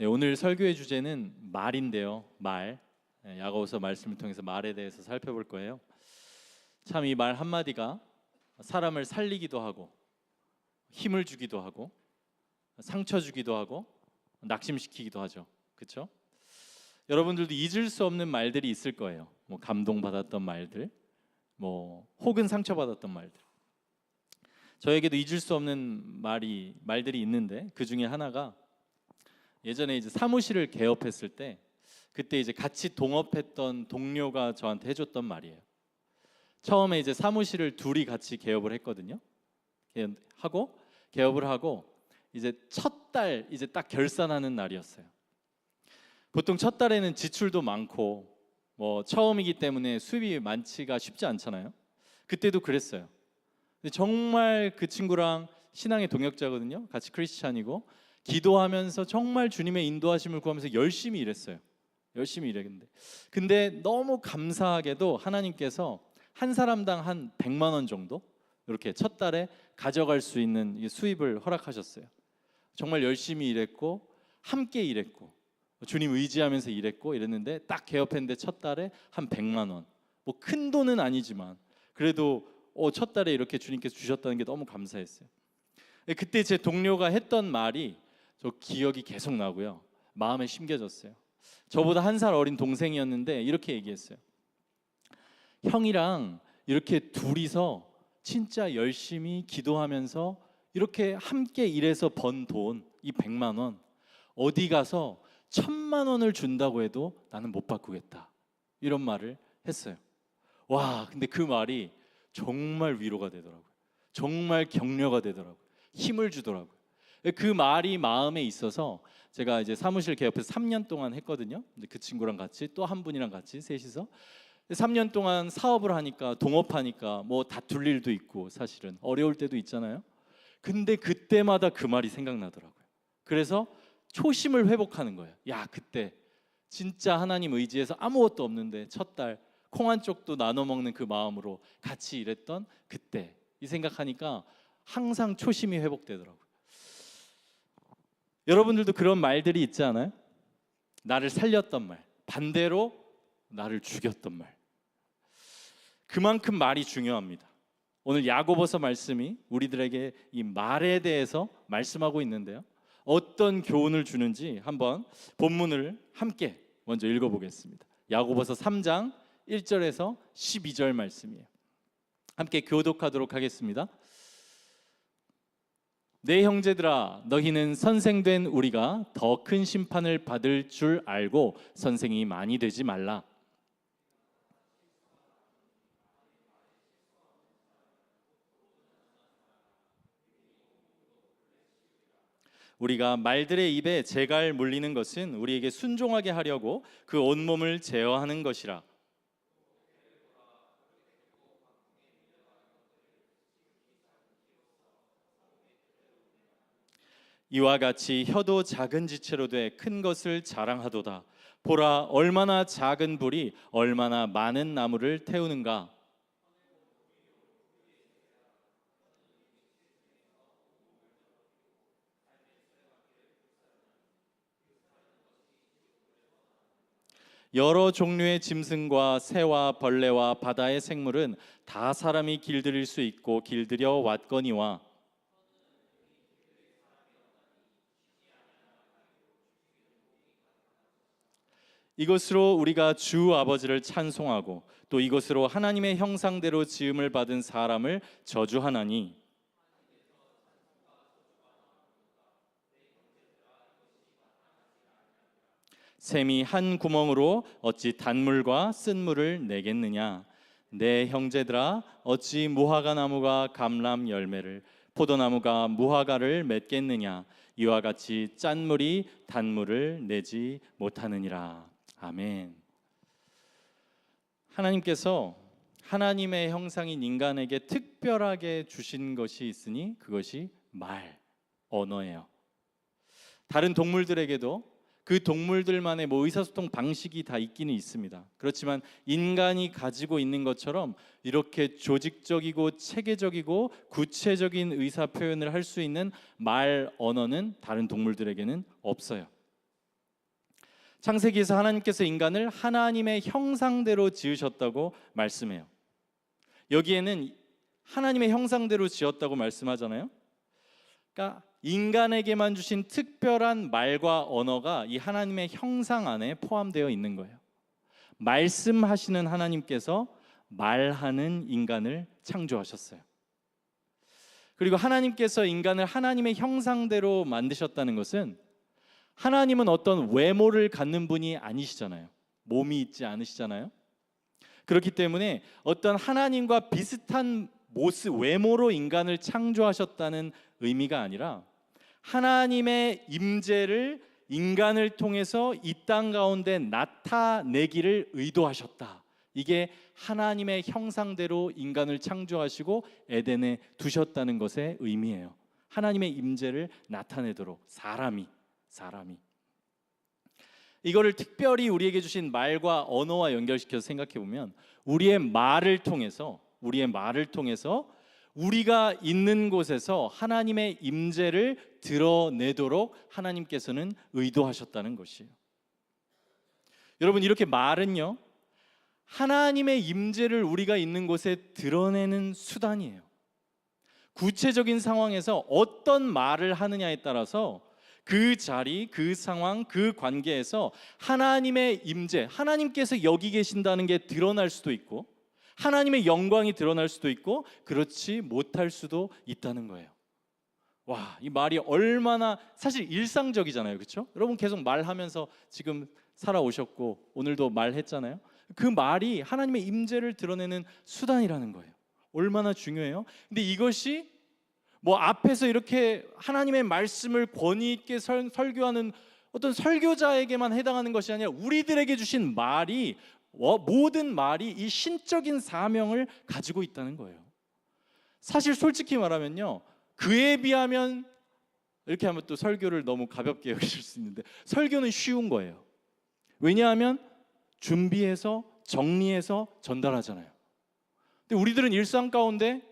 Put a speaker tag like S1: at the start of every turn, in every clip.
S1: 네, 오늘 설교의 주제는 말인데요. 말. 야고보서 말씀을 통해서 말에 대해서 살펴볼 거예요. 참 이 말 한마디가 사람을 살리기도 하고 힘을 주기도 하고 상처 주기도 하고 낙심시키기도 하죠. 그렇죠? 여러분들도 잊을 수 없는 말들이 있을 거예요. 뭐 감동받았던 말들, 뭐 혹은 상처받았던 말들. 저에게도 잊을 수 없는 말들이 있는데 그 중에 하나가 예전에 이제 사무실을 개업했을 때 그때 이제 같이 동업했던 동료가 저한테 해줬던 말이에요. 처음에 이제 사무실을 둘이 같이 개업을 했거든요. 개업을 하고 이제 첫 달 이제 딱 결산하는 날이었어요. 보통 첫 달에는 지출도 많고 뭐 처음이기 때문에 수입이 많지가 쉽지 않잖아요. 그때도 그랬어요. 근데 정말 그 친구랑 신앙의 동역자거든요. 같이 크리스찬이고 기도하면서 정말 주님의 인도하심을 구하면서 열심히 일했어요. 열심히 일했는데 근데 너무 감사하게도 하나님께서 한 사람당 한 100만 원 정도 이렇게 첫 달에 가져갈 수 있는 수입을 허락하셨어요. 정말 열심히 일했고 함께 일했고 주님 의지하면서 일했고 이랬는데 딱 개업했는데 첫 달에 한 100만 원. 뭐 큰 돈은 아니지만 그래도 첫 달에 이렇게 주님께서 주셨다는 게 너무 감사했어요. 그때 제 동료가 했던 말이 저 기억이 계속 나고요. 마음에 심겨졌어요. 저보다 한 살 어린 동생이었는데 이렇게 얘기했어요. 형이랑 이렇게 둘이서 진짜 열심히 기도하면서 이렇게 함께 일해서 번 돈, 이 100만 원 어디 가서 1000만 원을 준다고 해도 나는 못 바꾸겠다. 이런 말을 했어요. 와, 근데 그 말이 정말 위로가 되더라고요. 정말 격려가 되더라고요. 힘을 주더라고요. 그 말이 마음에 있어서 제가 이제 사무실 개업해서 3년 동안 했거든요. 근데 그 친구랑 같이 또 한 분이랑 같이 셋이서 3년 동안 사업을 하니까 동업하니까 뭐 다툴 일도 있고 사실은 어려울 때도 있잖아요. 근데 그때마다 그 말이 생각나더라고요. 그래서 초심을 회복하는 거예요. 야, 그때 진짜 하나님 의지해서 아무것도 없는데 첫 달 콩 한 쪽도 나눠 먹는 그 마음으로 같이 일했던 그때 이 생각하니까 항상 초심이 회복되더라고요. 여러분들도 그런 말들이 있지 않아요? 나를 살렸던 말, 반대로 나를 죽였던 말. 그만큼 말이 중요합니다. 오늘 야고보서 말씀이 우리들에게 이 말에 대해서 말씀하고 있는데요. 어떤 교훈을 주는지 한번 본문을 함께 먼저 읽어보겠습니다. 야고보서 3장 1절에서 12절 말씀이에요. 함께 교독하도록 하겠습니다. 내 형제들아, 너희는 선생된 우리가 더 큰 심판을 받을 줄 알고 선생이 많이 되지 말라. 우리가 말들의 입에 재갈 물리는 것은 우리에게 순종하게 하려고 그 온몸을 제어하는 것이라. 이와 같이 혀도 작은 지체로 돼 큰 것을 자랑하도다. 보라, 얼마나 작은 불이 얼마나 많은 나무를 태우는가. 여러 종류의 짐승과 새와 벌레와 바다의 생물은 다 사람이 길들일 수 있고 길들여 왔거니와 이것으로 우리가 주 아버지를 찬송하고 또 이것으로 하나님의 형상대로 지음을 받은 사람을 저주하나니 샘이 한 구멍으로 어찌 단물과 쓴물을 내겠느냐. 내 형제들아, 어찌 무화과 나무가 감람 열매를 포도나무가 무화과를 맺겠느냐. 이와 같이 짠물이 단물을 내지 못하느니라. 아멘. 하나님께서 하나님의 형상인 인간에게 특별하게 주신 것이 있으니 그것이 말, 언어예요. 다른 동물들에게도 그 동물들만의 뭐 의사소통 방식이 다 있기는 있습니다. 그렇지만 인간이 가지고 있는 것처럼 이렇게 조직적이고 체계적이고 구체적인 의사 표현을 할 수 있는 말, 언어는 다른 동물들에게는 없어요. 창세기에서 하나님께서 인간을 하나님의 형상대로 지으셨다고 말씀해요. 여기에는 하나님의 형상대로 지었다고 말씀하잖아요. 그러니까 인간에게만 주신 특별한 말과 언어가 이 하나님의 형상 안에 포함되어 있는 거예요. 말씀하시는 하나님께서 말하는 인간을 창조하셨어요. 그리고 하나님께서 인간을 하나님의 형상대로 만드셨다는 것은 하나님은 어떤 외모를 갖는 분이 아니시잖아요. 몸이 있지 않으시잖아요. 그렇기 때문에 어떤 하나님과 비슷한 모습, 외모로 인간을 창조하셨다는 의미가 아니라 하나님의 임재를 인간을 통해서 이 땅 가운데 나타내기를 의도하셨다. 이게 하나님의 형상대로 인간을 창조하시고 에덴에 두셨다는 것의 의미예요. 하나님의 임재를 나타내도록 사람이 이거를 특별히 우리에게 주신 말과 언어와 연결시켜서 생각해 보면 우리의 말을 통해서 우리가 있는 곳에서 하나님의 임재를 드러내도록 하나님께서는 의도하셨다는 것이에요. 여러분, 이렇게 말은요, 하나님의 임재를 우리가 있는 곳에 드러내는 수단이에요. 구체적인 상황에서 어떤 말을 하느냐에 따라서 그 자리, 그 상황, 그 관계에서 하나님의 임재, 하나님께서 여기 계신다는 게 드러날 수도 있고 하나님의 영광이 드러날 수도 있고 그렇지 못할 수도 있다는 거예요. 와, 이 말이 얼마나 사실 일상적이잖아요. 그렇죠? 여러분 계속 말하면서 지금 살아오셨고 오늘도 말했잖아요. 그 말이 하나님의 임재를 드러내는 수단이라는 거예요. 얼마나 중요해요. 근데 이것이 뭐 앞에서 이렇게 하나님의 말씀을 권위 있게 설교하는 어떤 설교자에게만 해당하는 것이 아니라 우리들에게 주신 말이 모든 말이 이 신적인 사명을 가지고 있다는 거예요. 사실 솔직히 말하면요, 그에 비하면 이렇게 하면 또 설교를 너무 가볍게 여기실 수 있는데 설교는 쉬운 거예요. 왜냐하면 준비해서 정리해서 전달하잖아요. 근데 우리들은 일상 가운데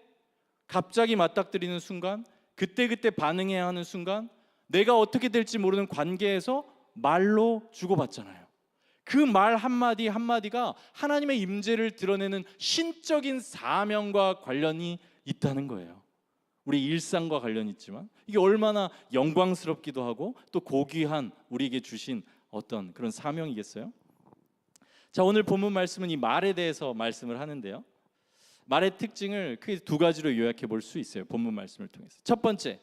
S1: 갑자기 맞닥뜨리는 순간, 그때그때 반응해야 하는 순간, 내가 어떻게 될지 모르는 관계에서 말로 주고받잖아요. 그 말 한마디 한마디가 하나님의 임재를 드러내는 신적인 사명과 관련이 있다는 거예요. 우리 일상과 관련이 있지만 이게 얼마나 영광스럽기도 하고 또 고귀한 우리에게 주신 어떤 그런 사명이겠어요? 자, 오늘 본문 말씀은 이 말에 대해서 말씀을 하는데요. 말의 특징을 크게 두 가지로 요약해 볼 수 있어요. 본문 말씀을 통해서. 첫 번째는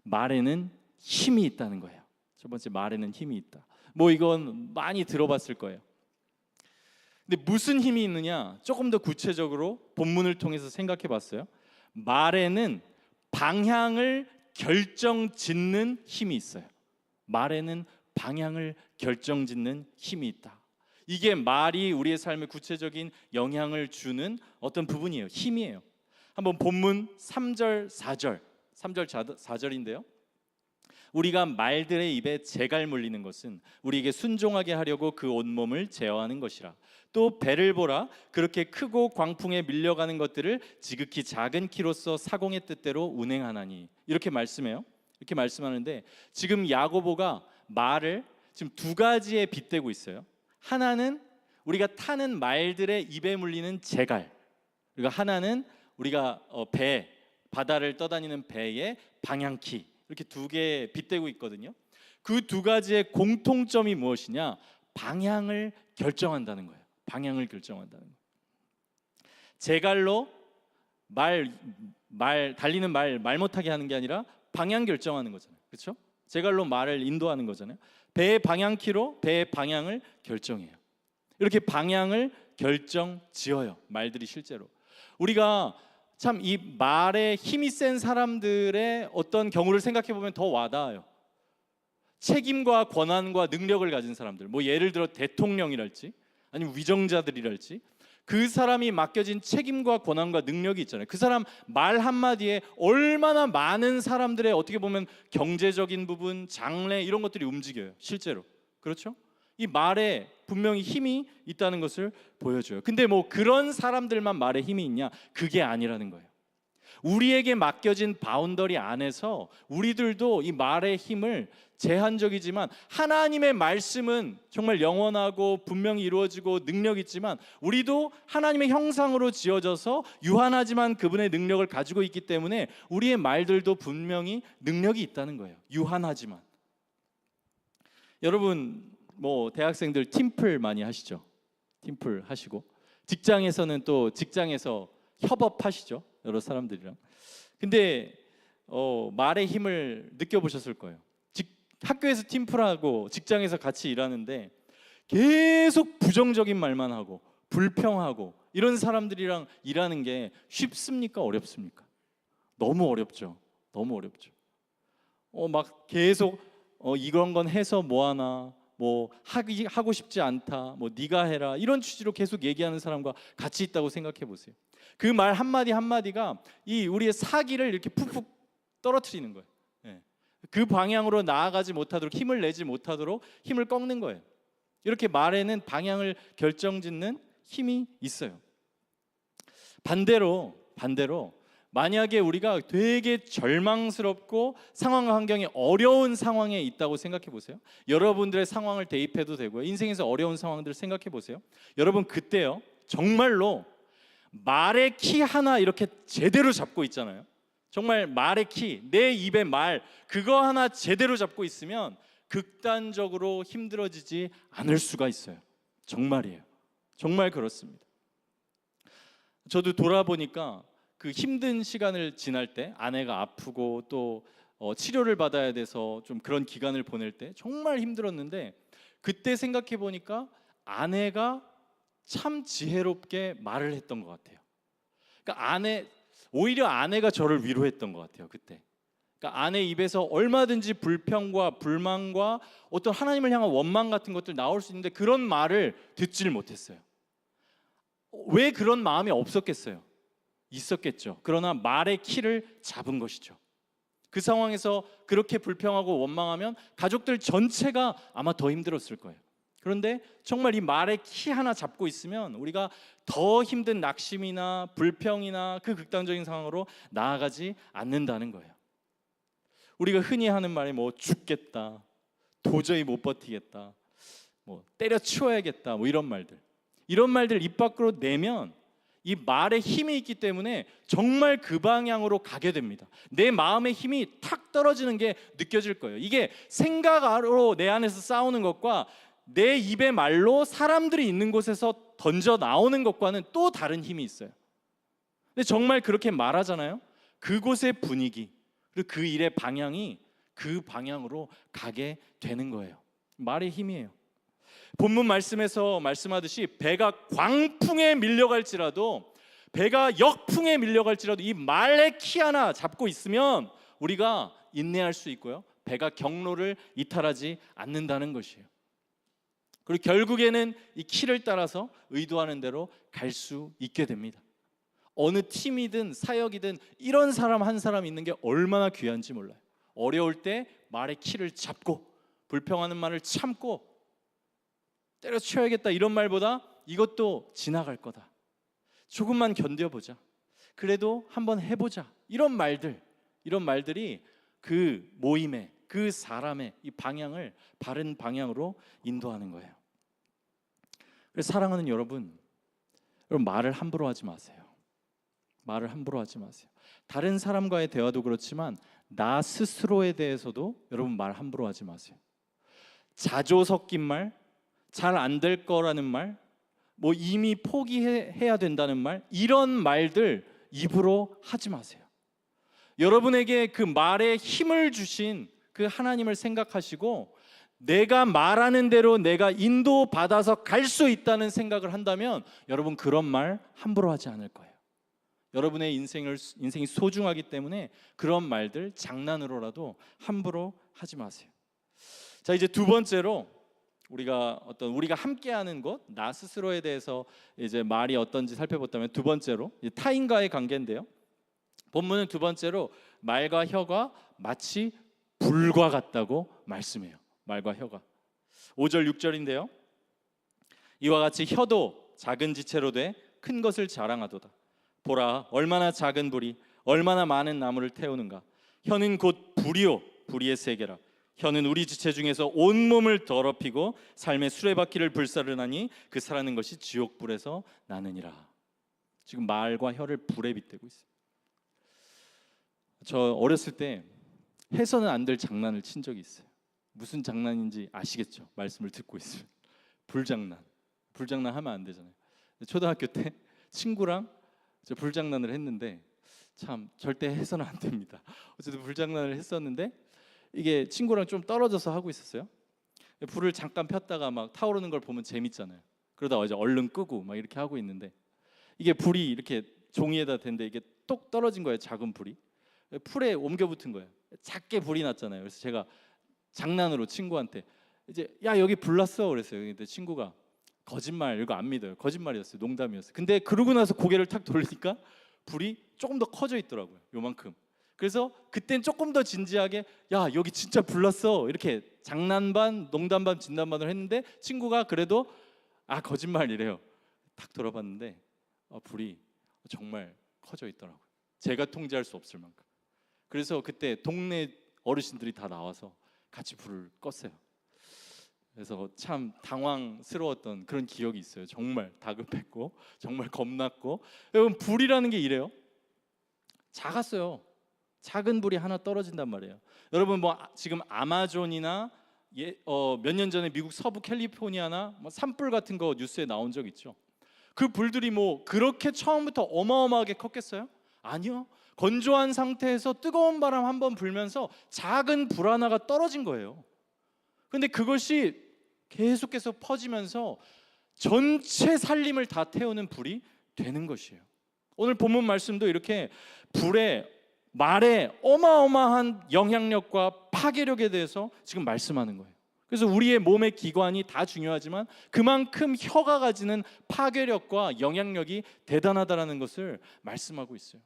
S1: 말에는 힘이 있다는 거예요. 첫 번째, 말에는 힘이 있다. 뭐 이건 많이 들어봤을 거예요. 근데 무슨 힘이 있느냐? 조금 더 구체적으로 본문을 통해서 생각해 봤어요. 말에는 방향을 결정짓는 힘이 있어요. 말에는 방향을 결정짓는 힘이 있다. 이게 말이 우리의 삶에 구체적인 영향을 주는 어떤 부분이에요. 힘이에요. 한번 본문 3절 4절인데요. 우리가 말들의 입에 재갈 물리는 것은 우리에게 순종하게 하려고 그 온몸을 제어하는 것이라. 또 배를 보라, 그렇게 크고 광풍에 밀려가는 것들을 지극히 작은 키로서 사공의 뜻대로 운행하나니. 이렇게 말씀해요. 이렇게 말씀하는데 지금 야고보가 말을 지금 두 가지에 빗대고 있어요. 하나는 우리가 타는 말들의 입에 물리는 재갈, 그리고 하나는 우리가 바다를 떠다니는 배의 방향키, 이렇게 두 개 빗대고 있거든요. 그 두 가지의 공통점이 무엇이냐? 방향을 결정한다는 거예요. 방향을 결정한다는 거예요. 재갈로 달리는 말 못하게 하는 게 아니라 방향 결정하는 거잖아요. 그렇죠? 재갈로 말을 인도하는 거잖아요. 배의 방향키로 배의 방향을 결정해요. 이렇게 방향을 결정지어요. 말들이 실제로. 우리가 참 이 말에 힘이 센 사람들의 어떤 경우를 생각해 보면 더 와닿아요. 책임과 권한과 능력을 가진 사람들, 뭐 예를 들어 대통령이랄지 아니면 위정자들이랄지, 그 사람이 맡겨진 책임과 권한과 능력이 있잖아요. 그 사람 말 한마디에 얼마나 많은 사람들의 어떻게 보면 경제적인 부분, 장래 이런 것들이 움직여요. 실제로. 그렇죠? 이 말에 분명히 힘이 있다는 것을 보여줘요. 근데 뭐 그런 사람들만 말에 힘이 있냐? 그게 아니라는 거예요. 우리에게 맡겨진 바운더리 안에서 우리들도 이 말의 힘을 제한적이지만 하나님의 말씀은 정말 영원하고 분명히 이루어지고 능력 있지만 우리도 하나님의 형상으로 지어져서 유한하지만 그분의 능력을 가지고 있기 때문에 우리의 말들도 분명히 능력이 있다는 거예요. 유한하지만. 여러분 뭐 대학생들 팀플 많이 하시죠? 팀플 하시고 직장에서는 또 직장에서 협업하시죠? 여러 사람들이랑. 근데 말의 힘을 느껴보셨을 거예요. 학교에서 팀플하고 직장에서 같이 일하는데 계속 부정적인 말만 하고 불평하고 이런 사람들이랑 일하는 게 쉽습니까? 어렵습니까? 너무 어렵죠. 너무 어렵죠. 막 계속 이런 건 해서 뭐하나, 뭐 하고 싶지 않다, 뭐 네가 해라 이런 취지로 계속 얘기하는 사람과 같이 있다고 생각해 보세요. 그 말 한마디 한마디가 이 우리의 사기를 이렇게 푹푹 떨어뜨리는 거예요. 그 방향으로 나아가지 못하도록, 힘을 내지 못하도록 힘을 꺾는 거예요. 이렇게 말에는 방향을 결정짓는 힘이 있어요. 반대로 만약에 우리가 되게 절망스럽고 상황 환경이 어려운 상황에 있다고 생각해 보세요. 여러분들의 상황을 대입해도 되고요. 인생에서 어려운 상황들을 생각해 보세요. 여러분 그때요, 정말로 말의 키 하나 이렇게 제대로 잡고 있잖아요. 정말 말의 키, 내 입의 말, 그거 하나 제대로 잡고 있으면 극단적으로 힘들어지지 않을 수가 있어요. 정말이에요. 정말 그렇습니다. 저도 돌아보니까 그 힘든 시간을 지날 때, 아내가 아프고 또 치료를 받아야 돼서 좀 그런 기간을 보낼 때 정말 힘들었는데, 그때 생각해 보니까 아내가 참 지혜롭게 말을 했던 것 같아요. 그러니까 오히려 아내가 저를 위로했던 것 같아요. 그때. 그러니까 아내 입에서 얼마든지 불평과 불만과 어떤 하나님을 향한 원망 같은 것들 나올 수 있는데 그런 말을 듣지를 못했어요. 왜 그런 마음이 없었겠어요? 있었겠죠. 그러나 말의 키를 잡은 것이죠. 그 상황에서 그렇게 불평하고 원망하면 가족들 전체가 아마 더 힘들었을 거예요. 그런데 정말 이 말의 키 하나 잡고 있으면 우리가 더 힘든 낙심이나 불평이나 그 극단적인 상황으로 나아가지 않는다는 거예요. 우리가 흔히 하는 말이 뭐 죽겠다, 도저히 못 버티겠다, 뭐 때려치워야겠다, 뭐 이런 말들 입 밖으로 내면 이 말에 힘이 있기 때문에 정말 그 방향으로 가게 됩니다. 내 마음의 힘이 탁 떨어지는 게 느껴질 거예요. 이게 생각으로 내 안에서 싸우는 것과 내 입의 말로 사람들이 있는 곳에서 던져 나오는 것과는 또 다른 힘이 있어요. 근데 정말 그렇게 말하잖아요. 그곳의 분위기 그리고 그 일의 방향이 그 방향으로 가게 되는 거예요. 말의 힘이에요. 본문 말씀에서 말씀하듯이 배가 광풍에 밀려갈지라도, 배가 역풍에 밀려갈지라도 이 말의 키 하나 잡고 있으면 우리가 인내할 수 있고요, 배가 경로를 이탈하지 않는다는 것이에요. 그리고 결국에는 이 키를 따라서 의도하는 대로 갈 수 있게 됩니다. 어느 팀이든 사역이든 이런 사람 한 사람 있는 게 얼마나 귀한지 몰라요. 어려울 때 말의 키를 잡고 불평하는 말을 참고 때려치워야겠다 이런 말보다 이것도 지나갈 거다, 조금만 견뎌보자, 그래도 한번 해보자, 이런 말들이 그 모임의, 그 사람의 이 방향을 바른 방향으로 인도하는 거예요. 그래서 사랑하는 여러분 말을 함부로 하지 마세요. 말을 함부로 하지 마세요. 다른 사람과의 대화도 그렇지만 나 스스로에 대해서도 여러분 말 함부로 하지 마세요. 자조 섞인 말, 잘 안 될 거라는 말, 뭐 이미 포기해야 된다는 말, 이런 말들 입으로 하지 마세요. 여러분에게 그 말에 힘을 주신 그 하나님을 생각하시고 내가 말하는 대로 내가 인도받아서 갈 수 있다는 생각을 한다면 여러분 그런 말 함부로 하지 않을 거예요. 여러분의 인생이 소중하기 때문에 그런 말들 장난으로라도 함부로 하지 마세요. 자, 이제 두 번째로 우리가 함께하는 것, 나 스스로에 대해서 이제 말이 어떤지 살펴봤다면, 두 번째로 타인과의 관계인데요. 본문은 두 번째로 말과 혀가 마치 불과 같다고 말씀해요. 말과 혀가 5절 6절인데요. 이와 같이 혀도 작은 지체로 돼 큰 것을 자랑하도다. 보라, 얼마나 작은 불이 얼마나 많은 나무를 태우는가. 혀는 곧 불이요 불의의 세계라. 혀는 우리 지체 중에서 온몸을 더럽히고 삶의 수레바퀴를 불사르나니 그 사라는 것이 지옥불에서 나느니라. 지금 말과 혀를 불에 빗대고 있어요. 저 어렸을 때 해서는 안 될 장난을 친 적이 있어요. 무슨 장난인지 아시겠죠? 말씀을 듣고 있으면. 불장난 하면 안 되잖아요. 초등학교 때 친구랑 저 불장난을 했는데 참 절대 해서는 안 됩니다. 어쨌든 불장난을 했었는데 이게 친구랑 좀 떨어져서 하고 있었어요. 불을 잠깐 폈다가 막 타오르는 걸 보면 재밌잖아요. 그러다가 이제 얼른 끄고 막 이렇게 하고 있는데 이게 불이 이렇게 종이에다 댄데 이게 똑 떨어진 거예요. 작은 불이 풀에 옮겨 붙은 거예요. 작게 불이 났잖아요. 그래서 제가 장난으로 친구한테 이제 야 여기 불 났어 그랬어요. 근데 친구가 거짓말, 이거 안 믿어요. 거짓말이었어요. 농담이었어요. 근데 그러고 나서 고개를 탁 돌리니까 불이 조금 더 커져 있더라고요. 요만큼. 그래서 그땐 조금 더 진지하게 야 여기 진짜 불 났어 이렇게 장난 반 농담 반 진담 반을 했는데 친구가 그래도 아 거짓말이래요. 탁 돌아봤는데 불이 정말 커져 있더라고요. 제가 통제할 수 없을 만큼. 그래서 그때 동네 어르신들이 다 나와서 같이 불을 껐어요. 그래서 참 당황스러웠던 그런 기억이 있어요. 정말 다급했고 정말 겁났고. 여러분 불이라는 게 이래요. 작았어요. 작은 불이 하나 떨어진단 말이에요. 여러분 뭐 지금 아마존이나 몇 년 전에 미국 서부 캘리포니아나 뭐 산불 같은 거 뉴스에 나온 적 있죠. 그 불들이 뭐 그렇게 처음부터 어마어마하게 컸겠어요? 아니요. 건조한 상태에서 뜨거운 바람 한번 불면서 작은 불 하나가 떨어진 거예요. 근데 그것이 계속해서 퍼지면서 전체 살림을 다 태우는 불이 되는 것이에요. 오늘 본문 말씀도 이렇게 말의 어마어마한 영향력과 파괴력에 대해서 지금 말씀하는 거예요. 그래서 우리의 몸의 기관이 다 중요하지만 그만큼 혀가 가지는 파괴력과 영향력이 대단하다는 것을 말씀하고 있어요.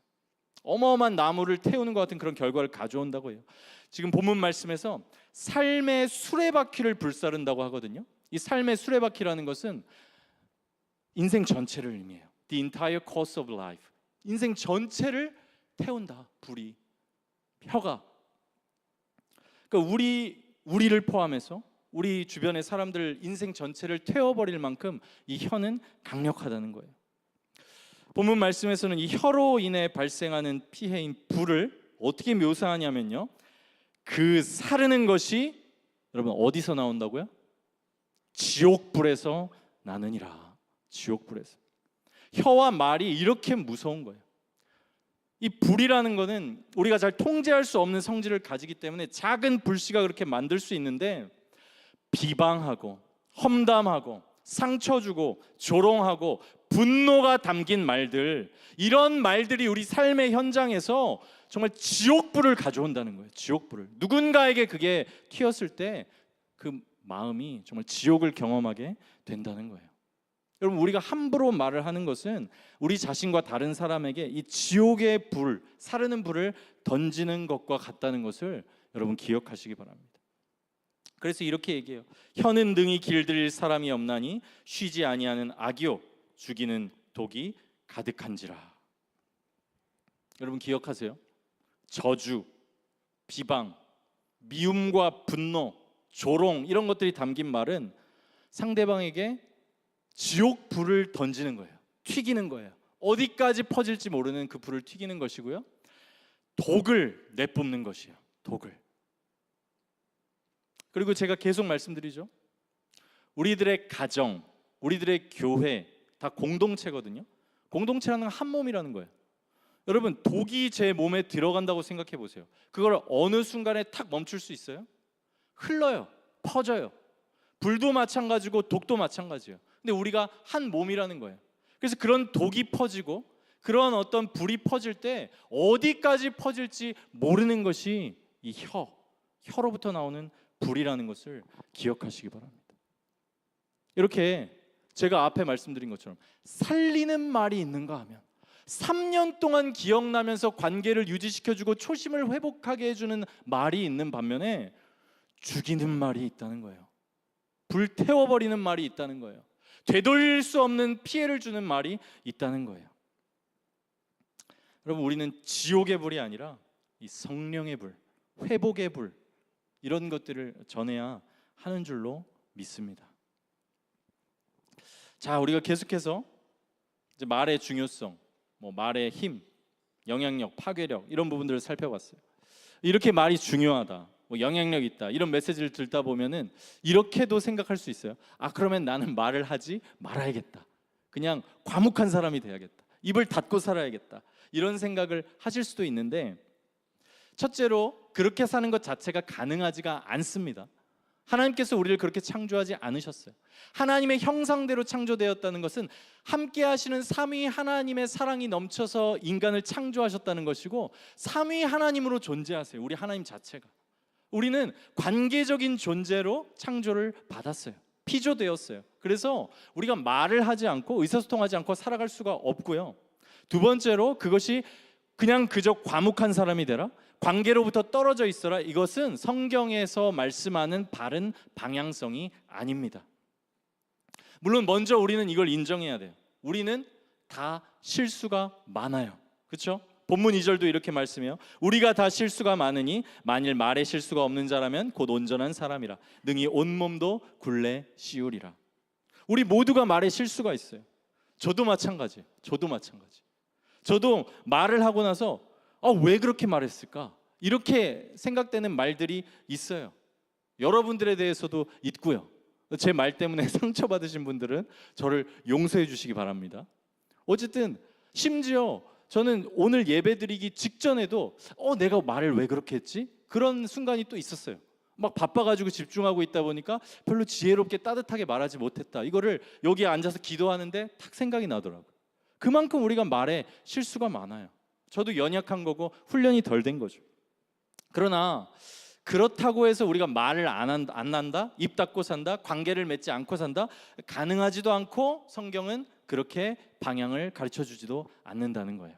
S1: 어마어마한 나무를 태우는 것 같은 그런 결과를 가져온다고 해요. 지금 본문 말씀에서 삶의 수레바퀴를 불사른다고 하거든요. 이 삶의 수레바퀴라는 것은 인생 전체를 의미해요. The entire course of life. 인생 전체를 태운다. 불이, 혀가. 그러니까 우리를 포함해서 우리 주변의 사람들 인생 전체를 태워버릴 만큼 이 혀는 강력하다는 거예요. 본문 말씀에서는 이 혀로 인해 발생하는 피해인 불을 어떻게 묘사하냐면요, 그 사르는 것이 여러분 어디서 나온다고요? 지옥불에서 나느니라. 지옥불에서. 혀와 말이 이렇게 무서운 거예요. 이 불이라는 거는 우리가 잘 통제할 수 없는 성질을 가지기 때문에 작은 불씨가 그렇게 만들 수 있는데 비방하고 험담하고 상처 주고 조롱하고 분노가 담긴 말들, 이런 말들이 우리 삶의 현장에서 정말 지옥불을 가져온다는 거예요. 지옥불을. 누군가에게 그게 튀었을 때 그 마음이 정말 지옥을 경험하게 된다는 거예요. 여러분, 우리가 함부로 말을 하는 것은 우리 자신과 다른 사람에게 이 지옥의 불, 사르는 불을 던지는 것과 같다는 것을 여러분 기억하시기 바랍니다. 그래서 이렇게 얘기해요. 혀는 능히 길들일 사람이 없나니 쉬지 아니하는 악이요 죽이는 독이 가득한지라. 여러분 기억하세요. 저주, 비방, 미움과 분노, 조롱, 이런 것들이 담긴 말은 상대방에게 지옥 불을 던지는 거예요. 튀기는 거예요. 어디까지 퍼질지 모르는 그 불을 튀기는 것이고요, 독을 내뿜는 것이에요. 독을. 그리고 제가 계속 말씀드리죠. 우리들의 가정, 우리들의 교회 다 공동체거든요. 공동체라는 건 한 몸이라는 거예요. 여러분, 독이 제 몸에 들어간다고 생각해 보세요. 그걸 어느 순간에 탁 멈출 수 있어요? 흘러요. 퍼져요. 불도 마찬가지고 독도 마찬가지예요. 근데 우리가 한 몸이라는 거예요. 그래서 그런 독이 퍼지고 그런 어떤 불이 퍼질 때 어디까지 퍼질지 모르는 것이 이 혀로부터 나오는 불이라는 것을 기억하시기 바랍니다. 이렇게 제가 앞에 말씀드린 것처럼 살리는 말이 있는가 하면 3년 동안 기억나면서 관계를 유지시켜주고 초심을 회복하게 해주는 말이 있는 반면에 죽이는 말이 있다는 거예요. 불태워버리는 말이 있다는 거예요. 되돌릴 수 없는 피해를 주는 말이 있다는 거예요. 여러분, 우리는 지옥의 불이 아니라 이 성령의 불, 회복의 불, 이런 것들을 전해야 하는 줄로 믿습니다. 자, 우리가 계속해서 이제 말의 중요성, 말의 힘, 영향력, 파괴력, 이런 부분들을 살펴봤어요. 이렇게 말이 중요하다, 영향력 있다, 이런 메시지를 듣다 보면은 이렇게도 생각할 수 있어요. 그러면 나는 말을 하지 말아야겠다, 그냥 과묵한 사람이 돼야겠다, 입을 닫고 살아야겠다, 이런 생각을 하실 수도 있는데, 첫째로 그렇게 사는 것 자체가 가능하지가 않습니다. 하나님께서 우리를 그렇게 창조하지 않으셨어요. 하나님의 형상대로 창조되었다는 것은 함께 하시는 삼위 하나님의 사랑이 넘쳐서 인간을 창조하셨다는 것이고, 삼위 하나님으로 존재하세요. 우리 하나님 자체가. 우리는 관계적인 존재로 창조를 받았어요. 피조되었어요. 그래서 우리가 말을 하지 않고 의사소통하지 않고 살아갈 수가 없고요. 두 번째로, 그것이 그냥 그저 과묵한 사람이 되라, 관계로부터 떨어져 있어라, 이것은 성경에서 말씀하는 바른 방향성이 아닙니다. 물론 먼저 우리는 이걸 인정해야 돼요. 우리는 다 실수가 많아요. 그렇죠? 본문 2절도 이렇게 말씀해요. 우리가 다 실수가 많으니 만일 말에 실수가 없는 자라면 곧 온전한 사람이라 능히 온몸도 굴레 씌우리라. 우리 모두가 말에 실수가 있어요. 저도 마찬가지예요. 저도 말을 하고 나서 왜 그렇게 말했을까? 이렇게 생각되는 말들이 있어요. 여러분들에 대해서도 있고요. 제 말 때문에 상처받으신 분들은 저를 용서해 주시기 바랍니다. 어쨌든 심지어 저는 오늘 예배 드리기 직전에도 내가 말을 왜 그렇게 했지? 그런 순간이 또 있었어요. 막 바빠가지고 집중하고 있다 보니까 별로 지혜롭게 따뜻하게 말하지 못했다. 이거를 여기 앉아서 기도하는데 탁 생각이 나더라고요. 그만큼 우리가 말에 실수가 많아요. 저도 연약한 거고 훈련이 덜 된 거죠. 그러나 그렇다고 해서 우리가 말을 안 한다, 입 닫고 산다, 관계를 맺지 않고 산다, 가능하지도 않고 성경은 그렇게 방향을 가르쳐주지도 않는다는 거예요.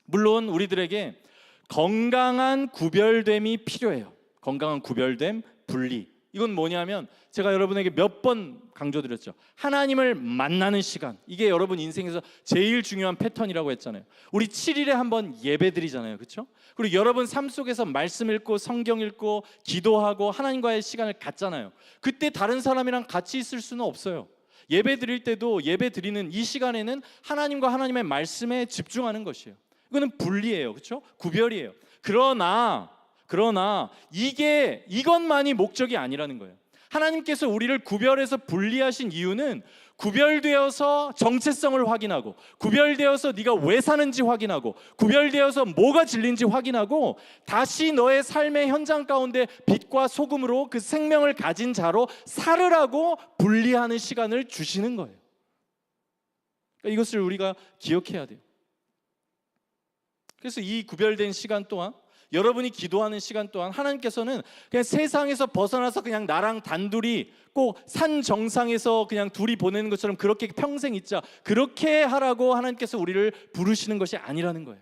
S1: 물론 우리들에게 건강한 구별됨이 필요해요. 건강한 구별됨, 분리. 이건 뭐냐면 제가 여러분에게 몇 번 강조드렸죠. 하나님을 만나는 시간, 이게 여러분 인생에서 제일 중요한 패턴이라고 했잖아요. 우리 7일에 한번 예배 드리잖아요. 그렇죠? 그리고 여러분 삶 속에서 말씀 읽고 성경 읽고 기도하고 하나님과의 시간을 갖잖아요. 그때 다른 사람이랑 같이 있을 수는 없어요. 예배 드릴 때도 예배 드리는 이 시간에는 하나님과 하나님의 말씀에 집중하는 것이에요. 이거는 분리예요. 그렇죠? 구별이에요. 그러나 이것만이 목적이 아니라는 거예요. 하나님께서 우리를 구별해서 분리하신 이유는 구별되어서 정체성을 확인하고, 구별되어서 네가 왜 사는지 확인하고, 구별되어서 뭐가 진리인지 확인하고, 다시 너의 삶의 현장 가운데 빛과 소금으로 그 생명을 가진 자로 살으라고 분리하는 시간을 주시는 거예요. 그러니까 이것을 우리가 기억해야 돼요. 그래서 이 구별된 시간 동안, 여러분이 기도하는 시간 동안 하나님께서는 그냥 세상에서 벗어나서 그냥 나랑 단둘이 꼭 산 정상에서 그냥 둘이 보내는 것처럼 그렇게 평생 있자, 그렇게 하라고 하나님께서 우리를 부르시는 것이 아니라는 거예요.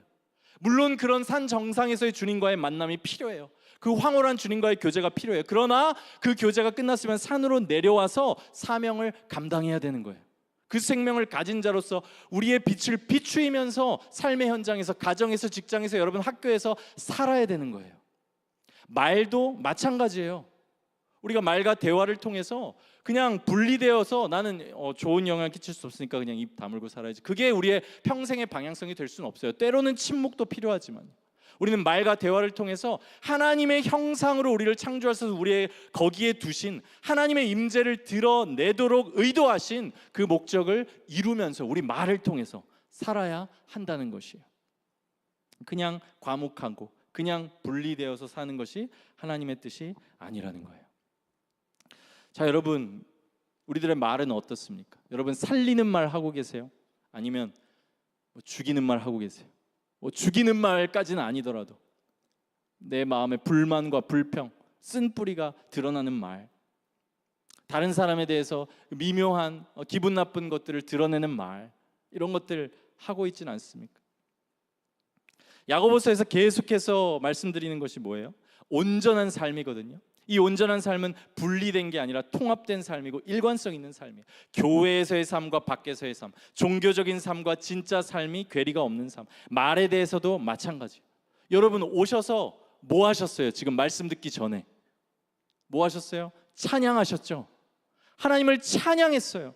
S1: 물론 그런 산 정상에서의 주님과의 만남이 필요해요. 그 황홀한 주님과의 교제가 필요해요. 그러나 그 교제가 끝났으면 산으로 내려와서 사명을 감당해야 되는 거예요. 그 생명을 가진 자로서 우리의 빛을 비추이면서 삶의 현장에서, 가정에서, 직장에서, 여러분 학교에서 살아야 되는 거예요. 말도 마찬가지예요. 우리가 말과 대화를 통해서 그냥 분리되어서 나는 좋은 영향을 끼칠 수 없으니까 그냥 입 다물고 살아야지, 그게 우리의 평생의 방향성이 될 수는 없어요. 때로는 침묵도 필요하지만 우리는 말과 대화를 통해서 하나님의 형상으로 우리를 창조하셔서 우리의 거기에 두신 하나님의 임재를 드러내도록 의도하신 그 목적을 이루면서 우리 말을 통해서 살아야 한다는 것이에요. 그냥 과묵하고 그냥 분리되어서 사는 것이 하나님의 뜻이 아니라는 거예요. 자, 여러분, 우리들의 말은 어떻습니까? 여러분 살리는 말 하고 계세요? 아니면 죽이는 말 하고 계세요? 죽이는 말까지는 아니더라도 내 마음의 불만과 불평, 쓴뿌리가 드러나는 말, 다른 사람에 대해서 미묘한 기분 나쁜 것들을 드러내는 말, 이런 것들 하고 있지는 않습니까? 야고보서에서 계속해서 말씀드리는 것이 뭐예요? 온전한 삶이거든요. 이 온전한 삶은 분리된 게 아니라 통합된 삶이고 일관성 있는 삶이에요. 교회에서의 삶과 밖에서의 삶, 종교적인 삶과 진짜 삶이 괴리가 없는 삶. 말에 대해서도 마찬가지예요. 여러분 오셔서 뭐 하셨어요? 지금 말씀 듣기 전에 뭐 하셨어요? 찬양하셨죠? 하나님을 찬양했어요.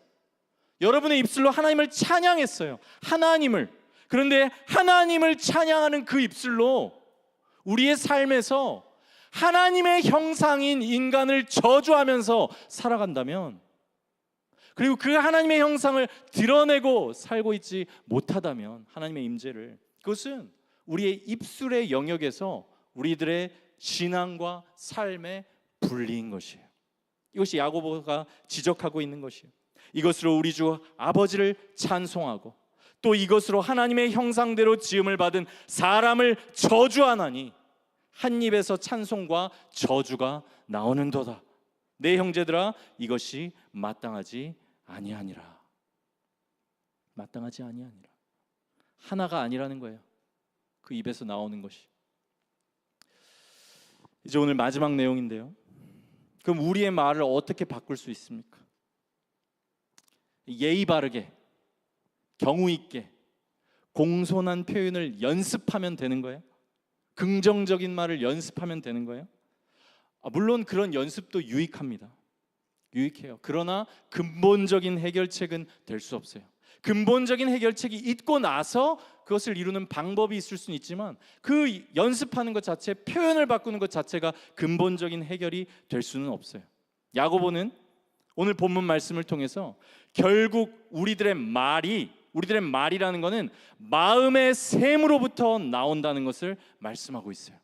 S1: 여러분의 입술로 하나님을 찬양했어요. 하나님을. 그런데 하나님을 찬양하는 그 입술로 우리의 삶에서 하나님의 형상인 인간을 저주하면서 살아간다면, 그리고 그 하나님의 형상을 드러내고 살고 있지 못하다면, 하나님의 임재를, 그것은 우리의 입술의 영역에서 우리들의 신앙과 삶의 분리인 것이에요. 이것이 야고보가 지적하고 있는 것이에요. 이것으로 우리 주 아버지를 찬송하고 또 이것으로 하나님의 형상대로 지음을 받은 사람을 저주하나니 한 입에서 찬송과 저주가 나오는도다. 내 형제들아, 이것이 마땅하지 아니하니라. 마땅하지 아니하니라. 하나가 아니라는 거예요. 그 입에서 나오는 것이. 이제 오늘 마지막 내용인데요. 그럼 우리의 말을 어떻게 바꿀 수 있습니까? 예의 바르게, 경우 있게, 공손한 표현을 연습하면 되는 거예요? 긍정적인 말을 연습하면 되는 거예요? 물론 그런 연습도 유익합니다. 유익해요. 그러나 근본적인 해결책은 될 수 없어요. 근본적인 해결책이 있고 나서 그것을 이루는 방법이 있을 수는 있지만 그 연습하는 것 자체, 표현을 바꾸는 것 자체가 근본적인 해결이 될 수는 없어요. 야고보는 오늘 본문 말씀을 통해서 결국 우리들의 말이라는 것은 마음의 샘으로부터 나온다는 것을 말씀하고 있어요.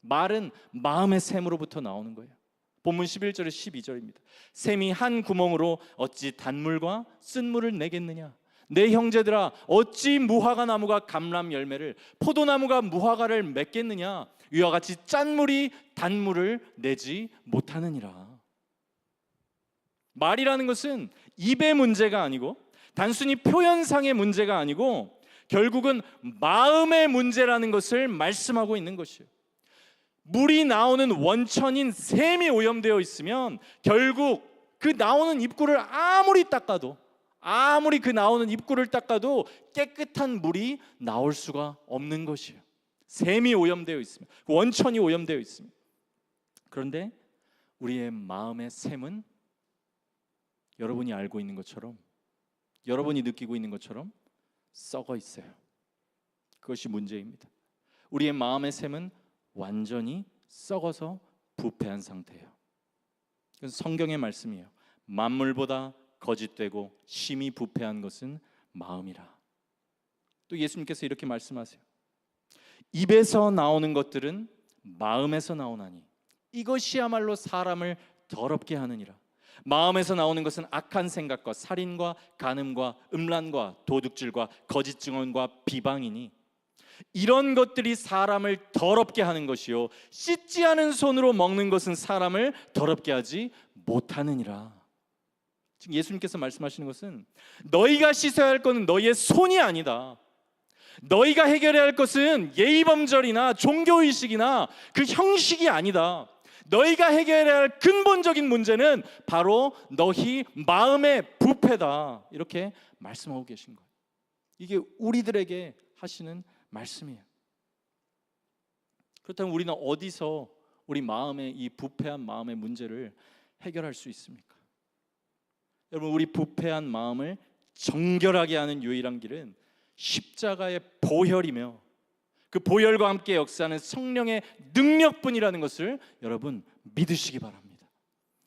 S1: 말은 마음의 샘으로부터 나오는 거예요. 본문 11절에 12절입니다. 샘이 한 구멍으로 어찌 단물과 쓴물을 내겠느냐. 내 형제들아, 어찌 무화과 나무가 감람 열매를, 포도나무가 무화과를 맺겠느냐. 이와 같이 짠물이 단물을 내지 못하느니라. 말이라는 것은 입의 문제가 아니고 단순히 표현상의 문제가 아니고 결국은 마음의 문제라는 것을 말씀하고 있는 것이에요. 물이 나오는 원천인 샘이 오염되어 있으면 결국 그 나오는 입구를 아무리 그 나오는 입구를 닦아도 깨끗한 물이 나올 수가 없는 것이에요. 샘이 오염되어 있으면, 원천이 오염되어 있습니다. 그런데 우리의 마음의 샘은 여러분이 알고 있는 것처럼, 여러분이 느끼고 있는 것처럼 썩어 있어요. 그것이 문제입니다. 우리의 마음의 샘은 완전히 썩어서 부패한 상태예요. 그래서 성경의 말씀이에요. 만물보다 거짓되고 심히 부패한 것은 마음이라. 또 예수님께서 이렇게 말씀하세요. 입에서 나오는 것들은 마음에서 나오나니 이것이야말로 사람을 더럽게 하느니라. 마음에서 나오는 것은 악한 생각과 살인과 간음과 음란과 도둑질과 거짓 증언과 비방이니 이런 것들이 사람을 더럽게 하는 것이요 씻지 않은 손으로 먹는 것은 사람을 더럽게 하지 못하느니라. 지금 예수님께서 말씀하시는 것은 너희가 씻어야 할 것은 너희의 손이 아니다. 너희가 해결해야 할 것은 예의범절이나 종교의식이나 그 형식이 아니다. 너희가 해결해야 할 근본적인 문제는 바로 너희 마음의 부패다. 이렇게 말씀하고 계신 거예요. 이게 우리들에게 하시는 말씀이에요. 그렇다면 우리는 어디서 우리 마음의 이 부패한 마음의 문제를 해결할 수 있습니까? 여러분, 우리 부패한 마음을 정결하게 하는 유일한 길은 십자가의 보혈이며 그 보혈과 함께 역사하는 성령의 능력뿐이라는 것을 여러분 믿으시기 바랍니다.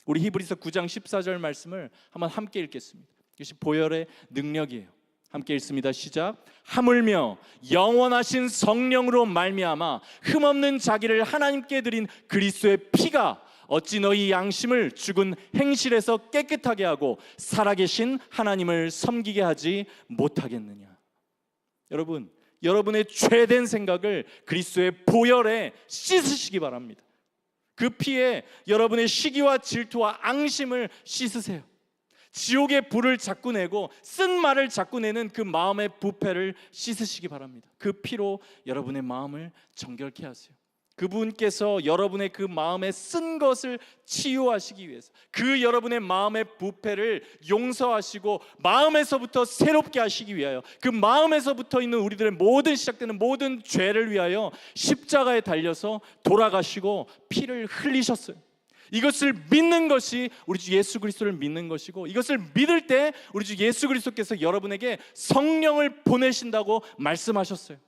S1: 우리 히브리서 9장 14절 말씀을 한번 함께 읽겠습니다. 이것이 보혈의 능력이에요. 함께 읽습니다. 시작. 하물며 영원하신 성령으로 말미암아 흠없는 자기를 하나님께 드린 그리스도의 피가 어찌 너희 양심을 죽은 행실에서 깨끗하게 하고 살아계신 하나님을 섬기게 하지 못하겠느냐. 여러분, 여러분의 죄된 생각을 그리스도의 보혈에 씻으시기 바랍니다. 그 피에 여러분의 시기와 질투와 앙심을 씻으세요. 지옥의 불을 자꾸 내고 쓴 말을 자꾸 내는 그 마음의 부패를 씻으시기 바랍니다. 그 피로 여러분의 마음을 정결케 하세요. 그분께서 여러분의 그 마음에 쓴 것을 치유하시기 위해서, 그 여러분의 마음의 부패를 용서하시고 마음에서부터 새롭게 하시기 위하여, 그 마음에서부터 있는 우리들의 모든 시작되는 모든 죄를 위하여 십자가에 달려서 돌아가시고 피를 흘리셨어요. 이것을 믿는 것이 우리 주 예수 그리스도를 믿는 것이고, 이것을 믿을 때 우리 주 예수 그리스도께서 여러분에게 성령을 보내신다고 말씀하셨어요.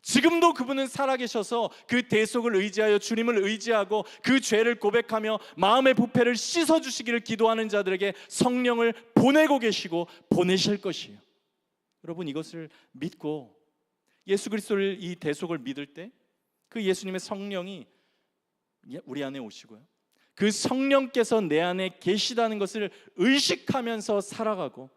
S1: 지금도 그분은 살아계셔서 그 대속을 의지하여 주님을 의지하고 그 죄를 고백하며 마음의 부패를 씻어주시기를 기도하는 자들에게 성령을 보내고 계시고 보내실 것이에요. 여러분, 이것을 믿고 예수 그리스도를, 이 대속을 믿을 때 그 예수님의 성령이 우리 안에 오시고요, 그 성령께서 내 안에 계시다는 것을 의식하면서 살아가고,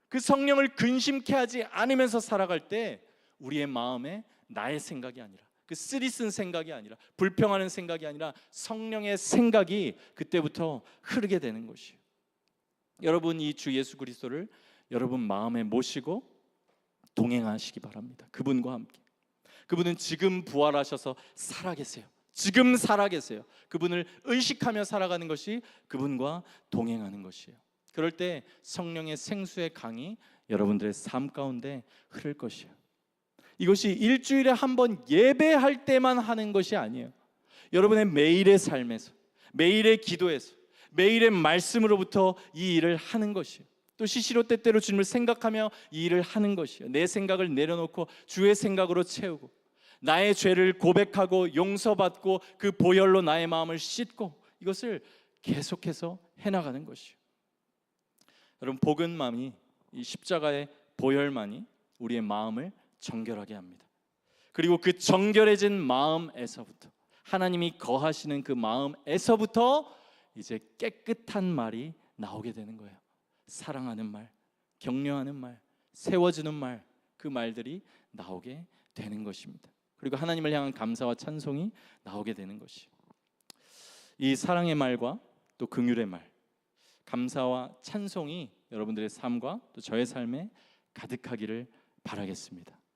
S1: 그 성령을 근심케 하지 않으면서 살아갈 때 우리의 마음에 나의 생각이 아니라, 그 쓰리쓴 생각이 아니라, 불평하는 생각이 아니라 성령의 생각이 그때부터 흐르게 되는 것이에요. 여러분, 이 주 예수 그리스도를 여러분 마음에 모시고 동행하시기 바랍니다. 그분과 함께. 그분은 지금 부활하셔서 살아계세요. 지금 살아계세요. 그분을 의식하며 살아가는 것이 그분과 동행하는 것이에요. 그럴 때 성령의 생수의 강이 여러분들의 삶 가운데 흐를 것이에요. 이것이 일주일에 한 번 예배할 때만 하는 것이 아니에요. 여러분의 매일의 삶에서, 매일의 기도에서, 매일의 말씀으로부터 이 일을 하는 것이에요. 또 시시로 때때로 주님을 생각하며 이 일을 하는 것이에요. 내 생각을 내려놓고 주의 생각으로 채우고, 나의 죄를 고백하고 용서받고 그 보혈로 나의 마음을 씻고, 이것을 계속해서 해나가는 것이에요. 여러분, 복음만이, 이 십자가의 보혈만이 우리의 마음을 정결하게 합니다. 그리고 그 정결해진 마음에서부터, 하나님이 거하시는 그 마음에서부터 이제 깨끗한 말이 나오게 되는 거예요. 사랑하는 말, 격려하는 말, 세워주는 말, 그 말들이 나오게 되는 것입니다. 그리고 하나님을 향한 감사와 찬송이 나오게 되는 것이에요. 이 사랑의 말과 또 긍휼의 말, 감사와 찬송이 여러분들의 삶과 또 저의 삶에 가득하기를 바라겠습니다.